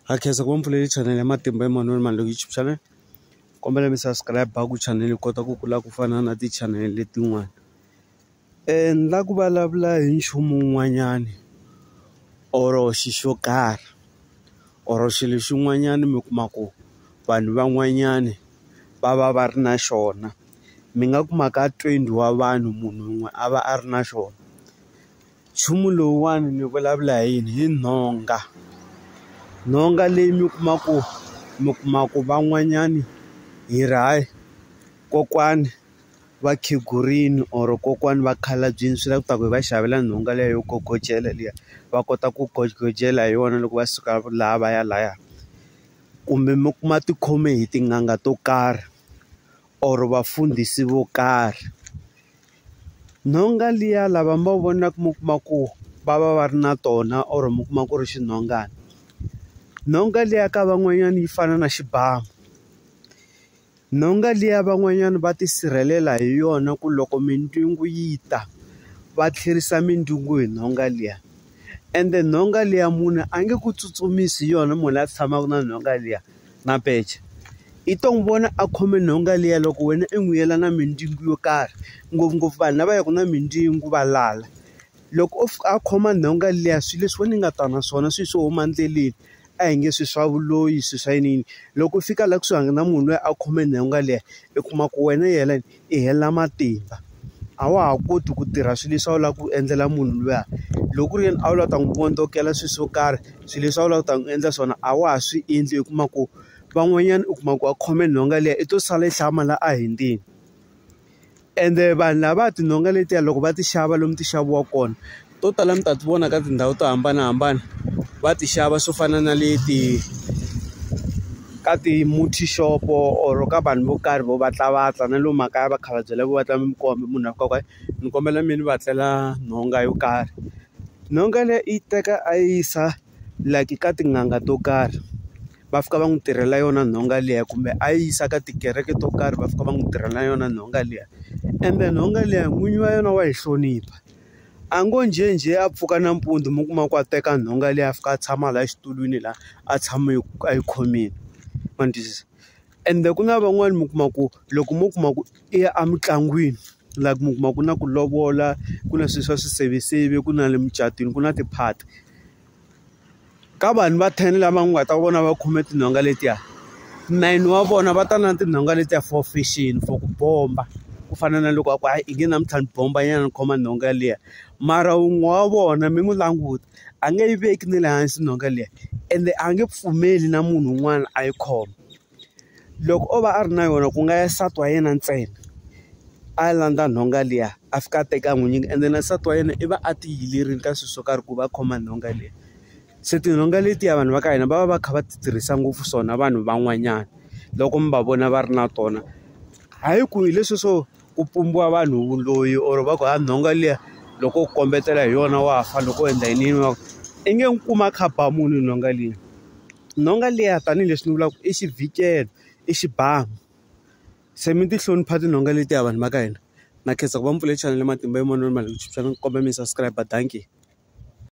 Akhensa ku mpfuleli channel ya Matimba Emmanuel Maloko YouTube channel. Kombela mi subscribe ku channel yi kota ku kula ku fana na ti-channel letin'wana. Ni la ku vulavula hi nchumu wun'wanyani or xo karhi or xilo xin'wanyani mi kuma ku vanhu van'wanyani va ri na xona. Mi nga kuma ka 20 wa vanhu munhu un'we a va a ri na xona. Nchumu lowuwani ni vulavula hi yini? Hi nhonga. Nhonga leyi mi kuma ku van'wanyani hi ri hayi kokwani va khegurini or kokwani va khalabyini swi la ku ta ku hi va xavela nhonga leyi yo gogojela liya va kota ku gogojela hi yona loko va suka laha va ya laya. Kumbe mi kuma tikhome hi tin'anga to karhi or vafundhisi vo karhi. Nhonga liya lava mi va vonaka mi kuma ku va ri na tona or mi kuma ku ri xinhongana. Nhonga liya ka van'wanyana yi fana na xibamu. Nhonga liya van'wanyana va tisirhelela hi yona ku loko mindyangu yi ta va tlherisa mindyangu hi nhonga liya. Ende nhonga liya munhu a nge ku tsutsumisi yona munhu la tshamaka na nhonga liya na pece. I to n'wi vona a khome nhonga liya loko wena i n'wi yela na mindyangu yo karhi ngopfungopfu vanhu lava yaka na mindyangu va lala. Loko a khoma nhonga liya swilo leswi wena ni nga ta na swona swilo swo huma endleleni a hi nge swi swa vuloyi swi swa yinini. Loko fika la kusuhani na munhu loyi a khome nhonga liya i kuma ku wena yelani i hela matimba. A wa ha koti ku tirha swilo leswi a wu lava ku endlela munhu luya. Loko ku ri yena a wu lava ta n'wi vondzokela swilo swo karhi swilo leswi a wu lava ku ta n'wi endla swona a wa ha swi endli. I kuma ku van'wanyana u kuma ku a khome nhonga liya i to sala i hlamala a hindini. Ende vanhu lava tinhonga letiya loko va ti xava lomu ti xaviwa kona to tala mi ta ti vona ka tindhawu to hambanahambana va ti xava swo fana na le ka ti-multi shop or ka vanhu vo karhi vo vatlavatla na lomu makaya va kha va byela vo vatla mi kombe munhu a fika ku ni kombela mi ni va tlela nhonga yo karhi. Nhonga leyi i teka a yisa like ka tin'anga to karhi va fika va n'wi tirhela yona nhonga liya kumbe a yisa ka tikereke to karhi va fika va n'wi tirhela yona nhonga liya. Ende nhonga liya n'winyi wa yona wa hi hlonipha. A ngo njhe a pfuka nampundzu mi kuma ku a teka nhonga liya a fika a tshama laha xitulwini laha a tshama a yi khomile. Ma ni twisisa? Ende ku na van'wani mi kuma ku loko mo kuma ku i ya emitlangwini like mi kuma ku na ku lovola ku na swilo swa swiseveseve ku na le mucatwini ku na tiphati. Ka vanhu va 10 lava nga ta vona va khome tinhonga letiya 9 wa vona va ta na tinhonga letiya for fashion for ku bomba. Ku fana na loko a ku hayi i nge namuntlha ni bomba nyana ni khoma nhonga liya. Mara wun'we wa vona mi n'wi languta a nge yi veki ni le hansi nhonga liya ende a nge pfumeli na munhu un'wana a yi khoma. Loko o va a ri na yona ku nga ya nsati wa yena ntsena a landza nhonga liya a fika a teka n'wi nyika ende na nsati wa yena i va a ti yilerile ka swilo swo karhi ku va khoma nhonga liya. Se tinhonga letiya vanhu va ka hina va va va kha va ti tirhisa ngopfu swona vanhu van'wanyana loko mi va vona va ri na tona. Hayi ku hi leswi swo ku pumbiwa vanhu vuloyi or va ku ha nhonga liya loko u kombetela hi yona wa fa loko u endla yini i nge n'wi kuma kha ba munhu nhonga liya. Nhonga liya tanihileswi ni vulaka i xivhikelo i xibamu. Se mi ti hlonipha tinhonga letiya vanhu va ka hina. Na khensa ku va mpfuleli channel ya Matimba Emmanuel Maloko YouTube channel. Kombela mi subscribe danki.